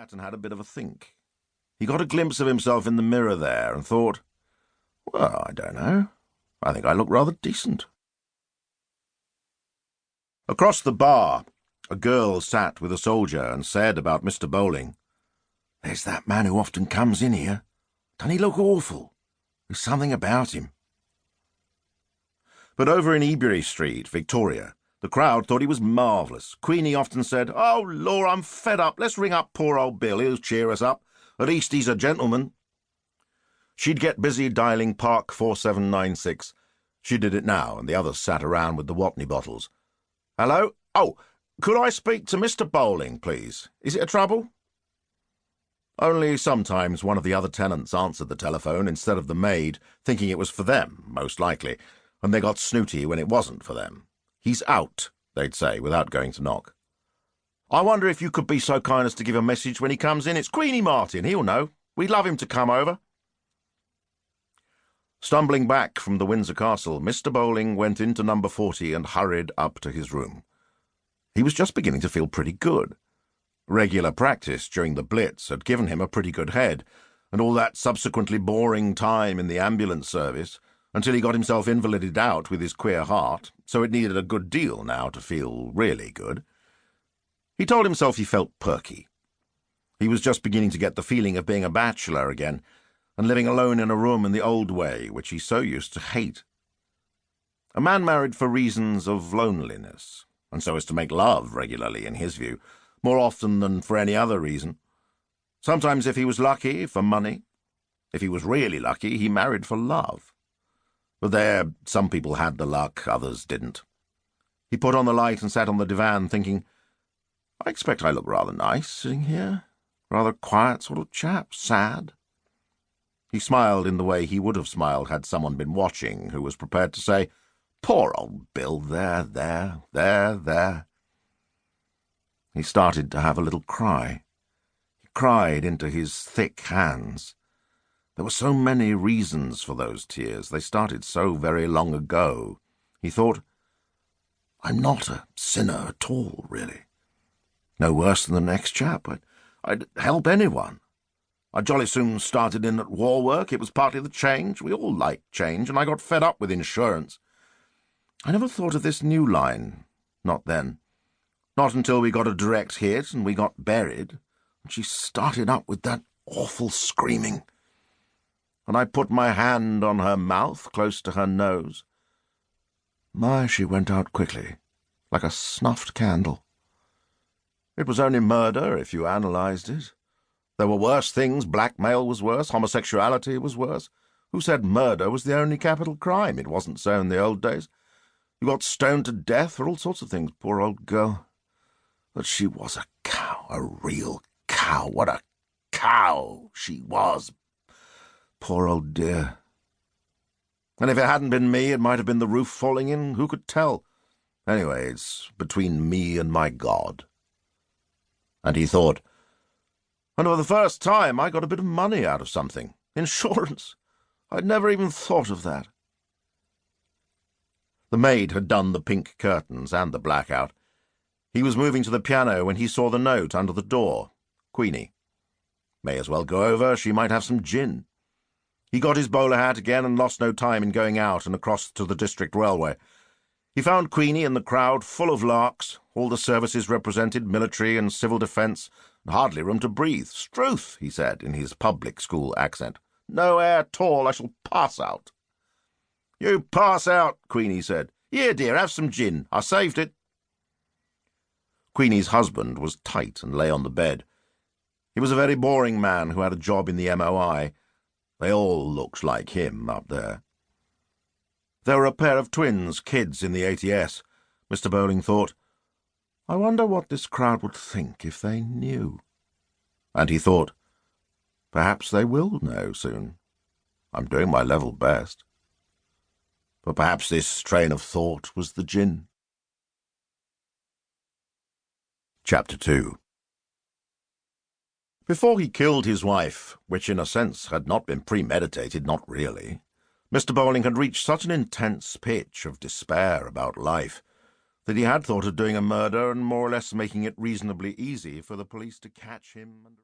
sat and had a bit of a think. He got a glimpse of himself in the mirror there and thought, well, I don't know. I think I look rather decent. Across the bar, a girl sat with a soldier and said about Mr. Bowling, "There's that man who often comes in here. Doesn't he look awful? There's something about him." But over in Ebury Street, Victoria, the crowd thought he was marvellous. Queenie often said, "Oh, Law, I'm fed up. Let's ring up poor old Bill. He'll cheer us up. At least he's a gentleman." She'd get busy dialing Park 4796. She did it now, and the others sat around with the Watney bottles. "Hello? Oh, could I speak to Mr. Bowling, please? Is it a trouble?" Only sometimes one of the other tenants answered the telephone instead of the maid, thinking it was for them, most likely, and they got snooty when it wasn't for them. "He's out," they'd say, without going to knock. "I wonder if you could be so kind as to give a message when he comes in. It's Queenie Martin. He'll know. We'd love him to come over." Stumbling back from the Windsor Castle, Mr. Bowling went into number 40 and hurried up to his room. He was just beginning to feel pretty good. Regular practice during the Blitz had given him a pretty good head, and all that subsequently boring time in the ambulance service, until he got himself invalided out with his queer heart, so it needed a good deal now to feel really good. He told himself he felt perky. He was just beginning to get the feeling of being a bachelor again, and living alone in a room in the old way, which he so used to hate. A man married for reasons of loneliness, and so as to make love regularly, in his view, more often than for any other reason. Sometimes, if he was lucky, for money. If he was really lucky, he married for love. But there, some people had the luck, others didn't. He put on the light and sat on the divan, thinking, I expect I look rather nice sitting here. Rather quiet sort of chap, sad. He smiled in the way he would have smiled had someone been watching who was prepared to say, "Poor old Bill, there. He started to have a little cry. He cried into his thick hands. There were so many reasons for those tears. They started so very long ago. He thought, I'm not a sinner at all, really. No worse than the next chap. I'd help anyone. I jolly soon started in at war work. It was partly the change. We all liked change, and I got fed up with insurance. I never thought of this new line. Not then. Not until we got a direct hit and we got buried, and she started up with that awful screaming. And I put my hand on her mouth, close to her nose. My, she went out quickly, like a snuffed candle. It was only murder, if you analysed it. There were worse things. Blackmail was worse. Homosexuality was worse. Who said murder was the only capital crime? It wasn't so in the old days. You got stoned to death for all sorts of things, poor old girl. But she was a cow, a real cow. What a cow she was. Poor old dear. And if it hadn't been me, it might have been the roof falling in. Who could tell? Anyway, it's between me and my God. And he thought, and for the first time I got a bit of money out of something. Insurance. I'd never even thought of that. The maid had done the pink curtains and the blackout. He was moving to the piano when he saw the note under the door. Queenie. May as well go over. She might have some gin. He got his bowler hat again and lost no time in going out and across to the district railway. He found Queenie in the crowd, full of larks, all the services represented, military and civil defence, and hardly room to breathe. "Struth," he said, in his public school accent. "No air at all. I shall pass out." "You pass out," Queenie said. "Here, dear, have some gin. I saved it." Queenie's husband was tight and lay on the bed. He was a very boring man who had a job in the MOI. They all looked like him up there. There were a pair of twins, kids in the ATS. Mr. Bowling thought, I wonder what this crowd would think if they knew. And he thought, perhaps they will know soon. I'm doing my level best. But perhaps this train of thought was the gin. Chapter 2. Before he killed his wife, which in a sense had not been premeditated, not really, Mr. Bowling had reached such an intense pitch of despair about life that he had thought of doing a murder and more or less making it reasonably easy for the police to catch him and